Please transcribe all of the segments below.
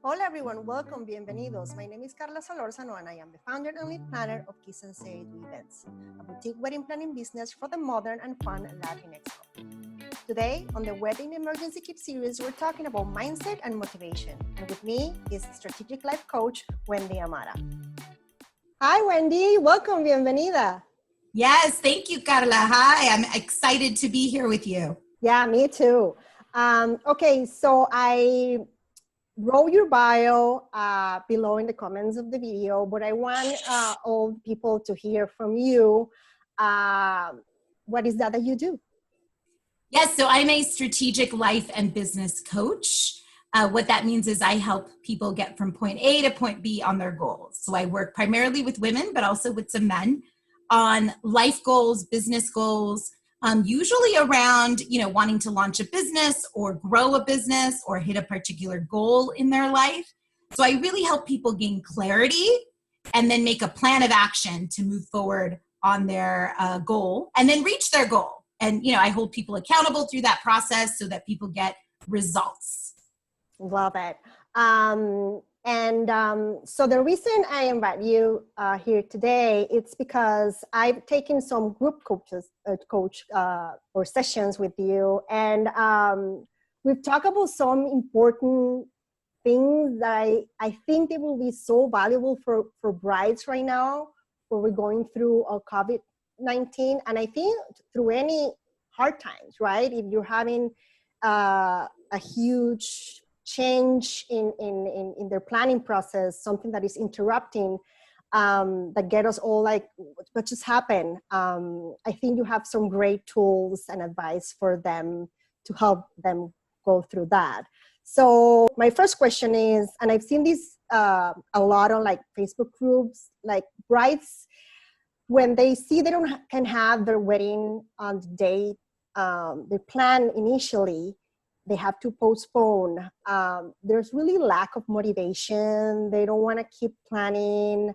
Hola everyone, welcome, bienvenidos. My name is Carla Solorzano and I am the founder and lead planner of Kiss and Say It Events, a boutique wedding planning business for the modern and fun Latinx couple. Today on the Wedding Emergency Kit series, we're talking about mindset and motivation. And with me is strategic life coach, Wendy Amara. Hi Wendy, welcome, bienvenida. Yes, thank you, Carla. Hi, I'm excited to be here with you. Yeah, me too. Okay, so I wrote your bio below in the comments of the video, but I want all people to hear from you. What is that you do? Yes, so I'm a strategic life and business coach. What that means is I help people get from point A to point B on their goals. So I work primarily with women, but also with some men on life goals, business goals, usually around, wanting to launch a business or grow a business or hit a particular goal in their life. So I really help people gain clarity and then make a plan of action to move forward on their goal and then reach their goal. And, I hold people accountable through that process so that people get results. Love it. So the reason I invite you here today, it's because I've taken some group or sessions with you, and we've talked about some important things that I think they will be so valuable for brides right now, where we're going through COVID-19, and I think through any hard times, right? If you're having a huge change in their planning process, something that is interrupting, that get us all like, what just happened? I think you have some great tools and advice for them to help them go through that. So my first question is, and I've seen this a lot on like Facebook groups, like brides, when they see they can have their wedding on the date they plan initially, they have to postpone. There's really lack of motivation. They don't want to keep planning.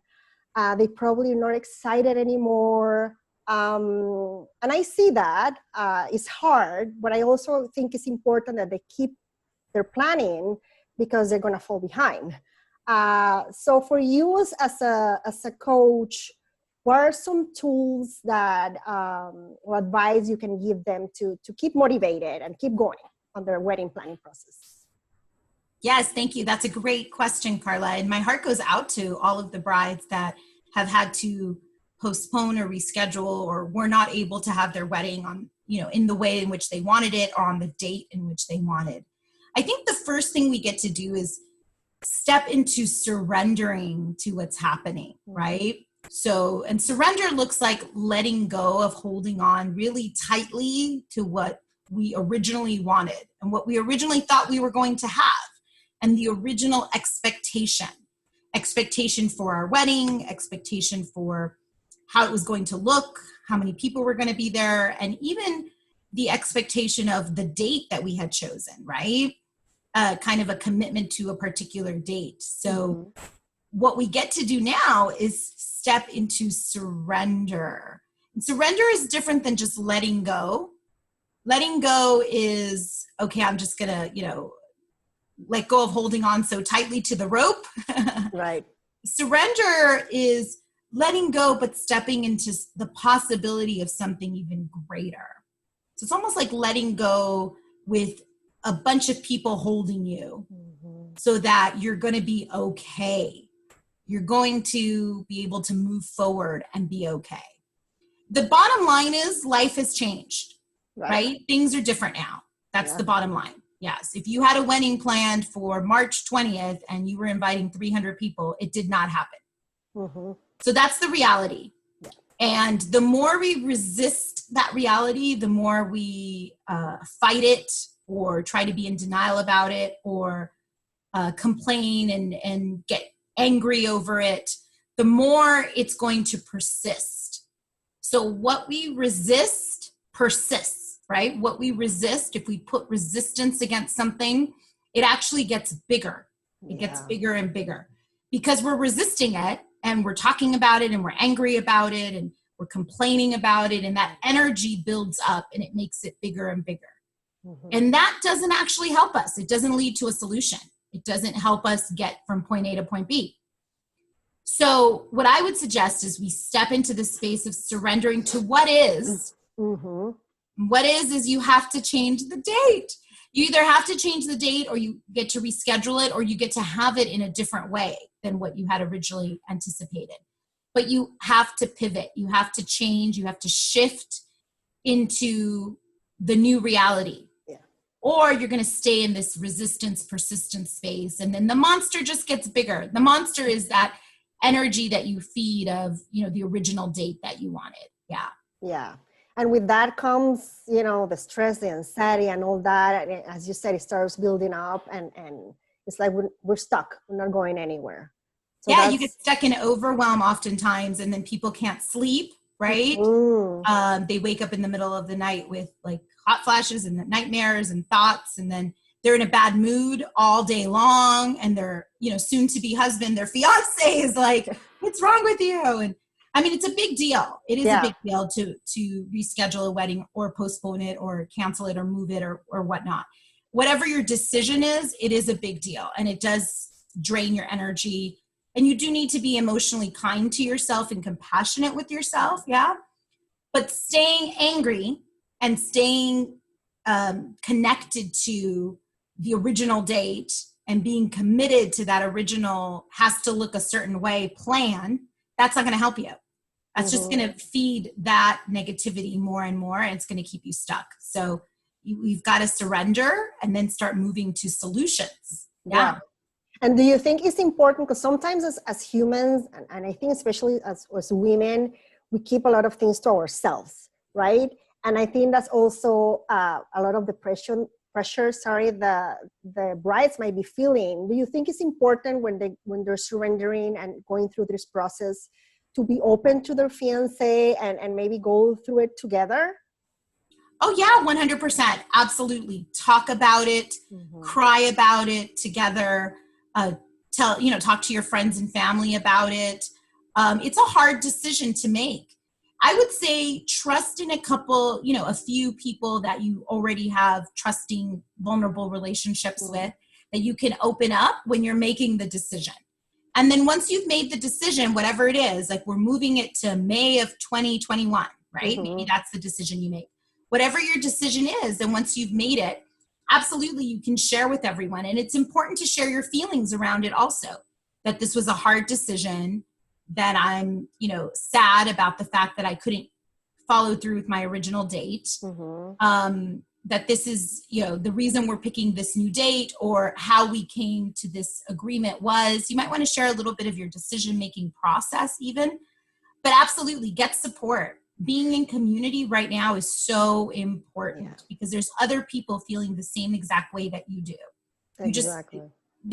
They probably are not excited anymore. And I see that it's hard, but I also think it's important that they keep their planning because they're going to fall behind. So for you as a coach, what are some tools that or advice you can give them to keep motivated and keep going on their wedding planning process? Yes, thank you. That's a great question, Carla. And my heart goes out to all of the brides that have had to postpone or reschedule or were not able to have their wedding on, in the way in which they wanted it or on the date in which they wanted. I think the first thing we get to do is step into surrendering to what's happening, right? So, and surrender looks like letting go of holding on really tightly to what we originally wanted and what we originally thought we were going to have, and the original expectation for our wedding, expectation for how it was going to look, how many people were going to be there, and even the expectation of the date that we had chosen, right? Kind of a commitment to a particular date. So what we get to do now is step into surrender. And surrender is different than just letting go. Letting go is, okay, I'm just gonna, let go of holding on so tightly to the rope. Right. Surrender is letting go, but stepping into the possibility of something even greater. So it's almost like letting go with a bunch of people holding you so that you're going to be okay. You're going to be able to move forward and be okay. The bottom line is life has changed, right? Things are different now. That's the bottom line. Yes. If you had a wedding planned for March 20th and you were inviting 300 people, it did not happen. So that's the reality. And the more we resist that reality, the more we fight it or try to be in denial about it or complain and get angry over it, the more it's going to persist. So what we resist persists, right? What we resist, if we put resistance against something, it actually gets bigger. It gets bigger and bigger because we're resisting it and we're talking about it and we're angry about it and we're complaining about it, and that energy builds up and it makes it bigger and bigger. And that doesn't actually help us. It doesn't lead to a solution. It doesn't help us get from point A to point B. So what I would suggest is we step into the space of surrendering to what is. Mm-hmm. What is you have to change the date. You either have to change the date, or you get to reschedule it, or you get to have it in a different way than what you had originally anticipated. But you have to pivot. You have to change. You have to shift into the new reality. Yeah. Or you're going to stay in this resistance, persistence space. And then the monster just gets bigger. The monster is that energy that you feed of, the original date that you wanted. Yeah. Yeah. And with that comes, the stress, the anxiety and all that. And as you said, it starts building up and it's like we're stuck. We're not going anywhere. So yeah, you get stuck in overwhelm oftentimes, and then people can't sleep, right? They wake up in the middle of the night with like hot flashes and nightmares and thoughts, and then they're in a bad mood all day long, and their soon to be husband, their fiance is like, what's wrong with you? And I mean, it's a big deal. It is a big deal to reschedule a wedding or postpone it or cancel it or move it or whatnot. Whatever your decision is, it is a big deal, and it does drain your energy. And you do need to be emotionally kind to yourself and compassionate with yourself. Yeah. But staying angry and staying connected to the original date and being committed to that original has to look a certain way plan, that's not going to help you. That's just going to feed that negativity more and more, and it's going to keep you stuck. So you've got to surrender and then start moving to solutions. Yeah. And do you think it's important, because sometimes as humans, and I think especially as women, we keep a lot of things to ourselves, right? And I think that's also a lot of the pressure the brides might be feeling. Do you think it's important when they're surrendering and going through this process to be open to their fiancé and maybe go through it together? Oh yeah, 100%. Absolutely. Talk about it, cry about it together. Talk to your friends and family about it. It's a hard decision to make. I would say trust in a few people that you already have trusting, vulnerable relationships with, that you can open up when you're making the decision. And then once you've made the decision, whatever it is, like we're moving it to May of 2021, right? Maybe that's the decision you make. Whatever your decision is, and once you've made it, absolutely, you can share with everyone. And it's important to share your feelings around it also, that this was a hard decision, that I'm, sad about the fact that I couldn't follow through with my original date, that this is, the reason we're picking this new date, or how we came to this agreement was. You might want to share a little bit of your decision-making process even, but absolutely get support. Being in community right now is so important because there's other people feeling the same exact way that you do. They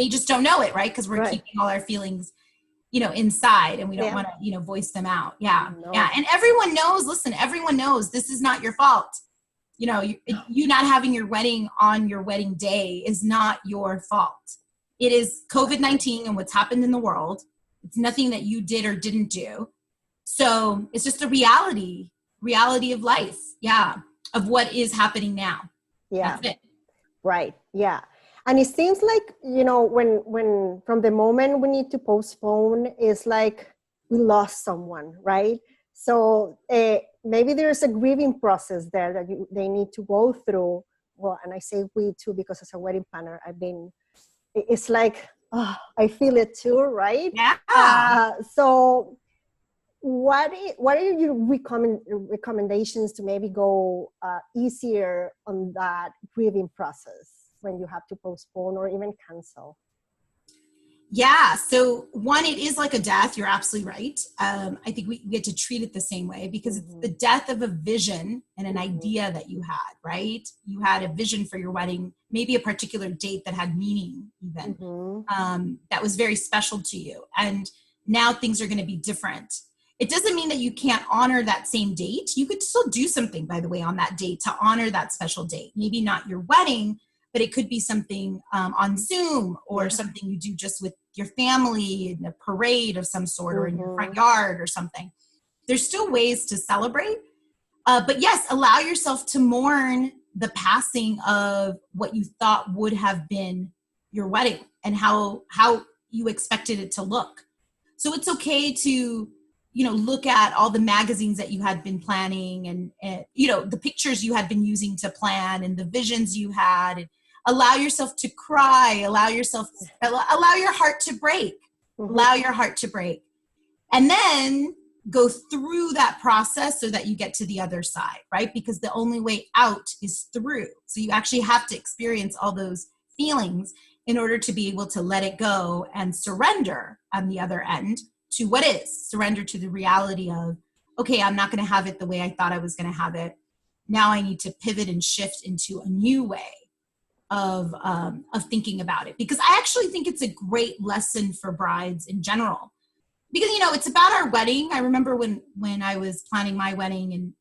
just don't know it, right? Because we're keeping all our feelings, inside, and we don't want to, voice them out. Yeah. No. Yeah. And everyone knows, everyone knows this is not your fault. You not having your wedding on your wedding day is not your fault. It is COVID-19 and what's happened in the world. It's nothing that you did or didn't do. So it's just a reality of life. Yeah. Of what is happening now. Yeah. That's it. Right. Yeah. And it seems like, when from the moment we need to postpone, it's like we lost someone, right? So maybe there's a grieving process there that they need to go through. Well, and I say we too, because as a wedding planner, it's like, I feel it too, right? Yeah. So what are your recommendations to maybe go easier on that grieving process when you have to postpone or even cancel? Yeah. So one, it is like a death. You're absolutely right. I think we get to treat it the same way, because it's the death of a vision and an idea that you had, right? You had a vision for your wedding, maybe a particular date that had meaning even, that was very special to you. And now things are going to be different. It doesn't mean that you can't honor that same date. You could still do something, by the way, on that date to honor that special date. Maybe not your wedding, but it could be something on Zoom, or something you do just with your family in a parade of some sort, or in your front yard or something. There's still ways to celebrate. But yes, allow yourself to mourn the passing of what you thought would have been your wedding. and how you expected it to look. So it's okay to, look at all the magazines that you had been planning and the pictures you had been using to plan and the visions you had, and allow yourself to cry, allow your heart to break, allow your heart to break. And then go through that process so that you get to the other side, right? Because the only way out is through. So you actually have to experience all those feelings in order to be able to let it go and surrender on the other end to what is. Surrender to the reality of, okay, I'm not going to have it the way I thought I was going to have it. Now I need to pivot and shift into a new way of thinking about it. Because I actually think it's a great lesson for brides in general. Because, it's about our wedding. I remember when I was planning my wedding, and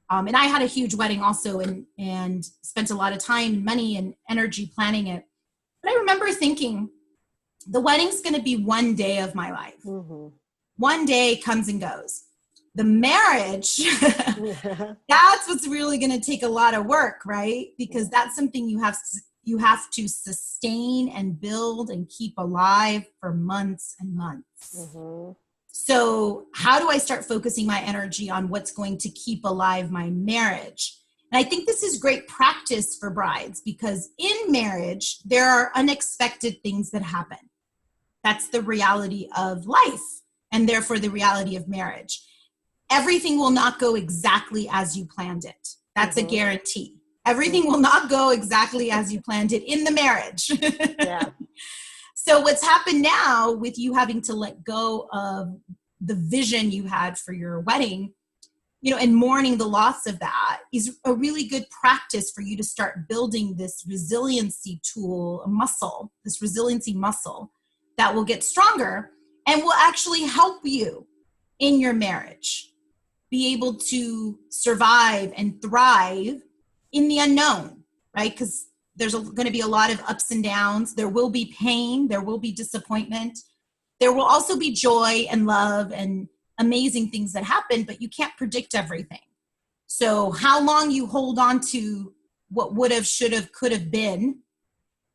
I had a huge wedding also, and spent a lot of time, money, and energy planning it. But I remember thinking, the wedding's going to be one day of my life. Mm-hmm. One day comes and goes. The marriage, that's what's really going to take a lot of work, right? Because that's something you have to sustain and build and keep alive for months and months. Mm-hmm. So how do I start focusing my energy on what's going to keep alive my marriage? And I think this is great practice for brides, because in marriage, there are unexpected things that happen. That's the reality of life, and therefore the reality of marriage. Everything will not go exactly as you planned it. That's a guarantee. Everything will not go exactly as you planned it in the marriage. Yeah. So what's happened now with you having to let go of the vision you had for your wedding, and mourning the loss of that, is a really good practice for you to start building this resiliency tool, this resiliency muscle that will get stronger and will actually help you in your marriage be able to survive and thrive in the unknown, right? Because there's going to be a lot of ups and downs. There will be pain. There will be disappointment. There will also be joy and love and amazing things that happen, but you can't predict everything. So how long you hold on to what would have, should have, could have been,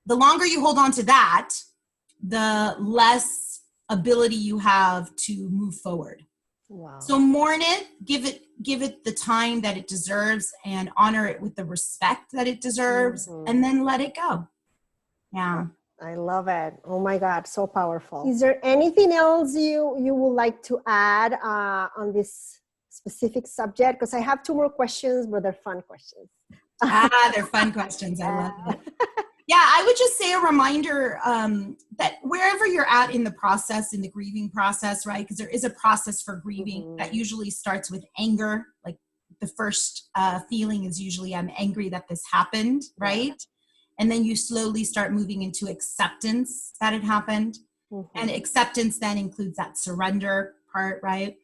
the longer you hold on to that, the less ability you have to move forward. Wow. So mourn it, give it the time that it deserves, and honor it with the respect that it deserves, and then let it go. Yeah. I love it. Oh my God, so powerful. Is there anything else you would like to add on this specific subject? Because I have 2 more questions, but they're fun questions. They're fun questions. I love it. Yeah, I would just say a reminder that wherever you're at in the process, in the grieving process, right? Because there is a process for grieving that usually starts with anger. Like the first feeling is usually, I'm angry that this happened, right? Yeah. And then you slowly start moving into acceptance that it happened. Mm-hmm. And acceptance then includes that surrender part, right?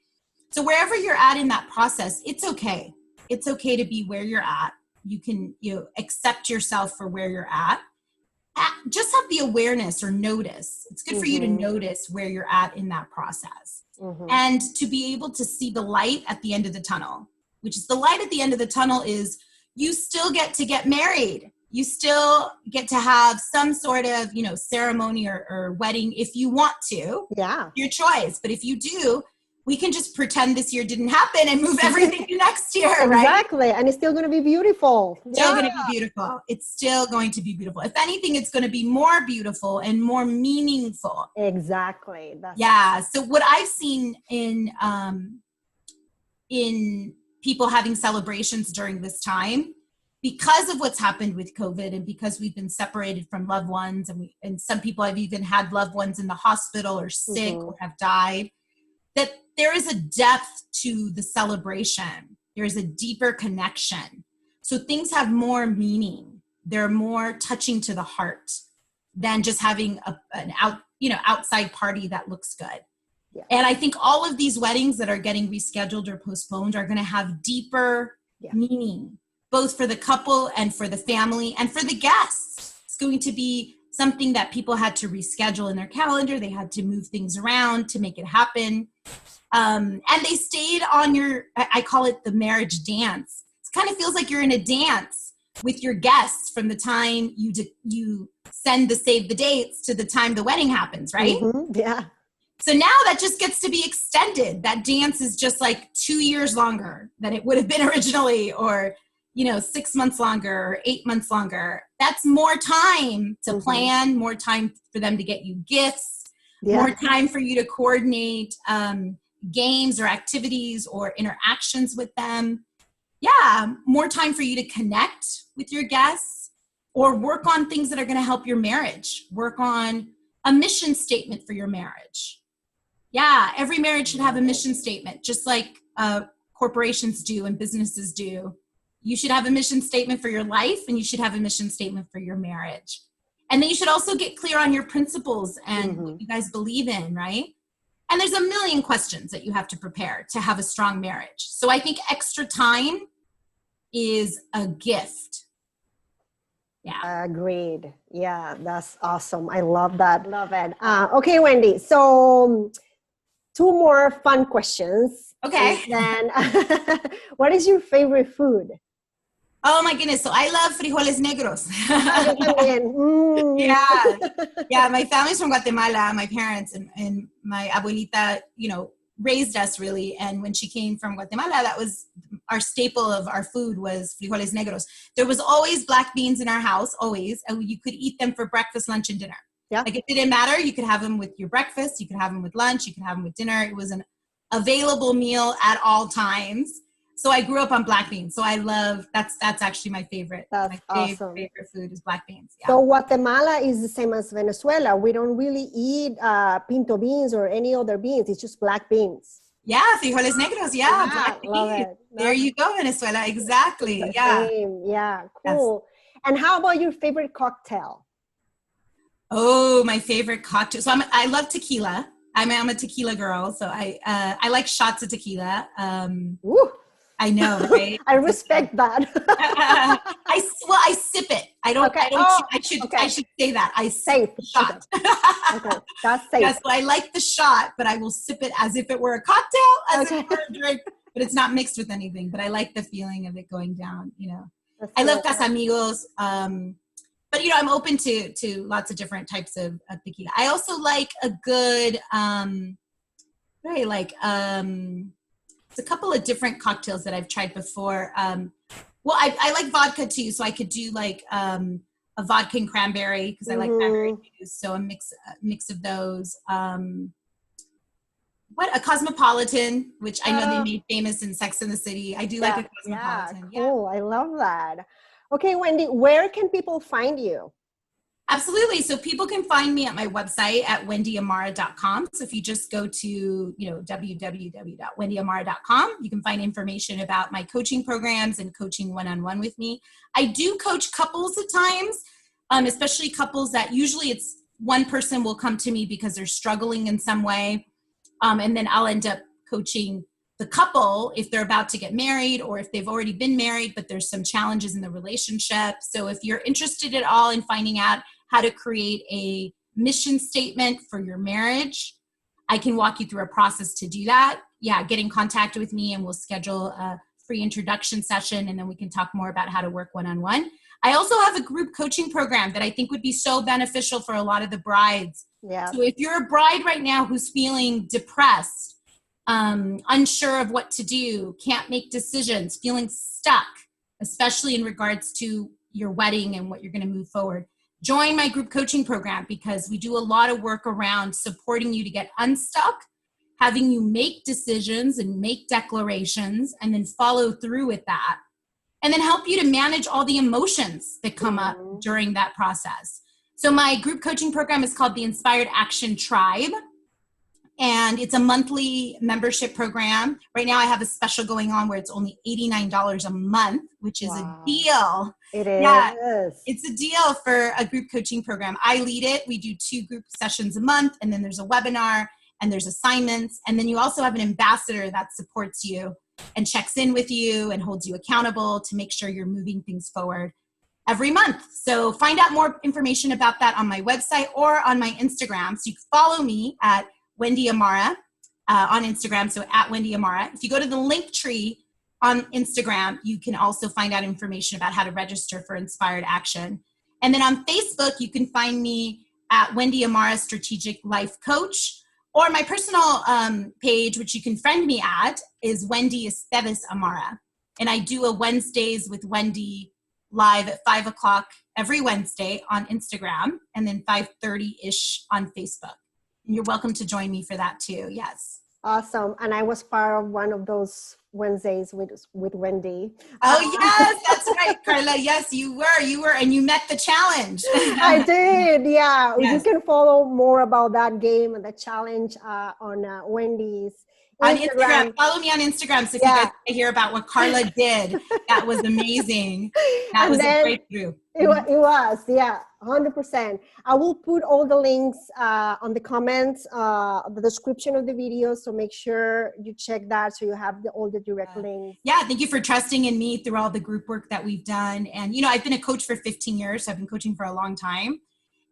So wherever you're at in that process, it's okay. It's okay to be where you're at. You can accept yourself for where you're at. Just have the awareness or notice. It's good for you to notice where you're at in that process. Mm-hmm. And to be able to see the light at the end of the tunnel, which is the light at the end of the tunnel is you still get to get married. You still get to have some sort of, ceremony or wedding if you want to. Yeah. Your choice. But if you do, we can just pretend this year didn't happen and move everything to next year, right? Exactly. And it's still going to be beautiful. Still going to be beautiful. It's still going to be beautiful. If anything, it's going to be more beautiful and more meaningful. Exactly. So what I've seen in people having celebrations during this time, because of what's happened with COVID and because we've been separated from loved ones, and some people have even had loved ones in the hospital or sick or have died, that there is a depth to the celebration. There's a deeper connection. So things have more meaning. They're more touching to the heart than just having an outside party that looks good. Yeah. And I think all of these weddings that are getting rescheduled or postponed are going to have deeper meaning, both for the couple and for the family and for the guests. It's going to be something that people had to reschedule in their calendar. They had to move things around to make it happen. And they stayed on I call it the marriage dance. It kind of feels like you're in a dance with your guests from the time you send the save the dates to the time the wedding happens, right? Mm-hmm. Yeah. So now that just gets to be extended. That dance is just like 2 years longer than it would have been originally, or 6 months longer, or 8 months longer. That's more time to plan, more time for them to get you gifts, more time for you to coordinate games or activities or interactions with them. Yeah, more time for you to connect with your guests or work on things that are going to help your marriage. Work on a mission statement for your marriage. Yeah, every marriage should have a mission statement, just like corporations do and businesses do. You should have a mission statement for your life, and you should have a mission statement for your marriage. And then you should also get clear on your principles and what you guys believe in, right? And there's a million questions that you have to prepare to have a strong marriage. So I think extra time is a gift. Yeah. Agreed. Yeah, that's awesome. I love that. Love it. Okay, Wendy. So 2 more fun questions. Okay. And then, what is your favorite food? Oh my goodness. So I love frijoles negros. Yeah. My family's from Guatemala, my parents and my abuelita, raised us really. And when she came from Guatemala, that was our staple of our food was frijoles negros. There was always black beans in our house, always. And you could eat them for breakfast, lunch, and dinner. Yeah. Like it didn't matter. You could have them with your breakfast. You could have them with lunch. You could have them with dinner. It was an available meal at all times. So I grew up on black beans. So I love, that's actually my favorite. That's awesome. Favorite food is black beans. Yeah. So Guatemala is the same as Venezuela. We don't really eat pinto beans or any other beans. It's just black beans. Yeah, frijoles negros. Yeah, black love beans. it. There you go, Venezuela. Exactly. Yeah. Same. Yeah, cool. Yes. And how about your favorite cocktail? Oh, my favorite cocktail. So I love tequila. I'm a tequila girl. So I like shots of tequila. I know, right? I respect that. I sip it. I don't. Okay. I should say that. I sip the shot. Okay, that's safe. Yeah, so I like the shot, but I will sip it as if it were a cocktail, as if it were a drink, but it's not mixed with anything. But I like the feeling of it going down. I love Casamigos. But I'm open to lots of different types of tequila. I also like a good, it's a couple of different cocktails that I've tried before. Well, I like vodka too, so I could do like a vodka and cranberry because I like cranberry juice. So a mix of those. A Cosmopolitan, which I know they made famous in Sex and the City. I do like a Cosmopolitan. Yeah, cool. I love that. Okay, Wendy, where can people find you? Absolutely. So people can find me at my website at wendyamara.com. So if you just go to, www.wendyamara.com, you can find information about my coaching programs and coaching one-on-one with me. I do coach couples at times, especially couples that usually it's one person will come to me because they're struggling in some way. And then I'll end up coaching the couple if they're about to get married or if they've already been married, but there's some challenges in the relationship. So if you're interested at all in finding out how to create a mission statement for your marriage, I can walk you through a process to do that. Yeah, get in contact with me and we'll schedule a free introduction session and then we can talk more about how to work one-on-one. I also have a group coaching program that I think would be so beneficial for a lot of the brides. Yeah. So if you're a bride right now who's feeling depressed, unsure of what to do, can't make decisions, feeling stuck, especially in regards to your wedding and what you're going to move forward, join my group coaching program because we do a lot of work around supporting you to get unstuck, having you make decisions and make declarations and then follow through with that, and then help you to manage all the emotions that come up during that process. So my group coaching program is called the Inspired Action Tribe. And it's a monthly membership program. Right now I have a special going on where it's only $89 a month, which is a deal. It is. Yeah, it's a deal for a group coaching program. I lead it. We do 2 group sessions a month, and then there's a webinar, and there's assignments. And then you also have an ambassador that supports you and checks in with you and holds you accountable to make sure you're moving things forward every month. So find out more information about that on my website or on my Instagram. So you can follow me at Wendy Amara on Instagram, so at Wendy Amara. If you go to the link tree on Instagram, you can also find out information about how to register for Inspired Action. And then on Facebook, you can find me at Wendy Amara Strategic Life Coach, or my personal page, which you can friend me at, is Wendy Amara. And I do a Wednesdays with Wendy live at 5 o'clock every Wednesday on Instagram, and then 5:30-ish on Facebook. And you're welcome to join me for that too. Yes. Awesome. And I was part of one of those Wednesdays with Wendy. Oh, yes, that's right, Carla. Yes, you were, and you met the challenge. I did. Yeah. Yes. You can follow more about that game and the challenge on Wendy's on Instagram. Follow me on Instagram so if you guys want to hear about what Carla did. That was amazing. That was a breakthrough. It was, yeah, 100%. I will put all the links on the comments, the description of the video, so make sure you check that so you have all the direct links. Yeah, thank you for trusting in me through all the group work that we've done. And, I've been a coach for 15 years, so I've been coaching for a long time.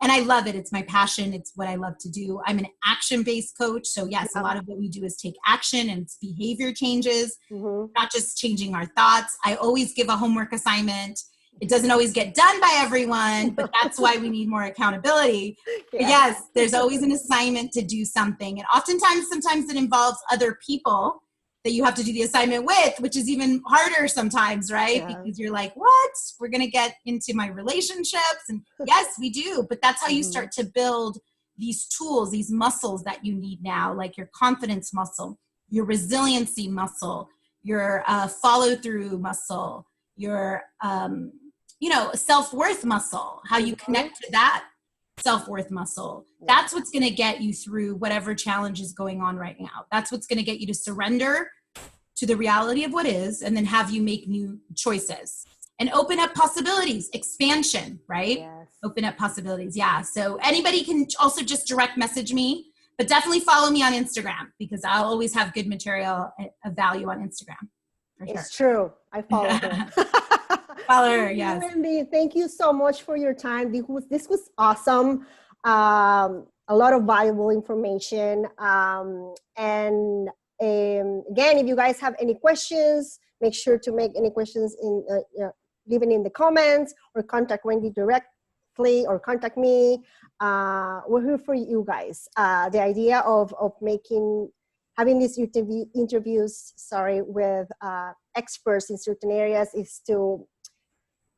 And I love it. It's my passion. It's what I love to do. I'm an action-based coach. So yes, a lot of what we do is take action, and it's behavior changes, not just changing our thoughts. I always give a homework assignment. It doesn't always get done by everyone, but that's why we need more accountability. But yes, there's always an assignment to do something. And sometimes it involves other people that you have to do the assignment with, which is even harder sometimes, right? Yeah. Because you're like, what? We're going to get into my relationships. And yes, we do. But that's how you start to build these tools, these muscles that you need now, like your confidence muscle, your resiliency muscle, your follow-through muscle, your, self-worth muscle, how you connect to that self-worth muscle. That's what's going to get you through whatever challenge is going on right now. That's what's going to get you to surrender to the reality of what is, and then have you make new choices and open up possibilities, expansion, right? Yes. Open up possibilities. Yeah. So anybody can also just direct message me, but definitely follow me on Instagram, because I'll always have good material of value on Instagram. It's true. I follow her. Follow her, yes. Wendy, thank you so much for your time. This was awesome. A lot of valuable information. And again, if you guys have any questions, make sure to make any questions leave it in the comments, or contact Wendy directly, or contact me. We're here for you guys. The idea of having these interviews with experts in certain areas is to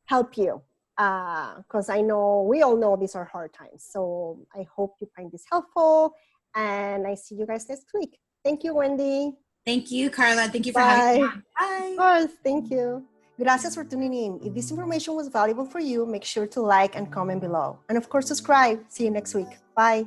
help you, because we all know these are hard times. So I hope you find this helpful, and I see you guys next week. Thank you, Wendy. Thank you, Carla. Thank you for having me on. Bye. Of course. Thank you. Gracias for tuning in. If this information was valuable for you, make sure to like and comment below. And of course, subscribe. See you next week. Bye.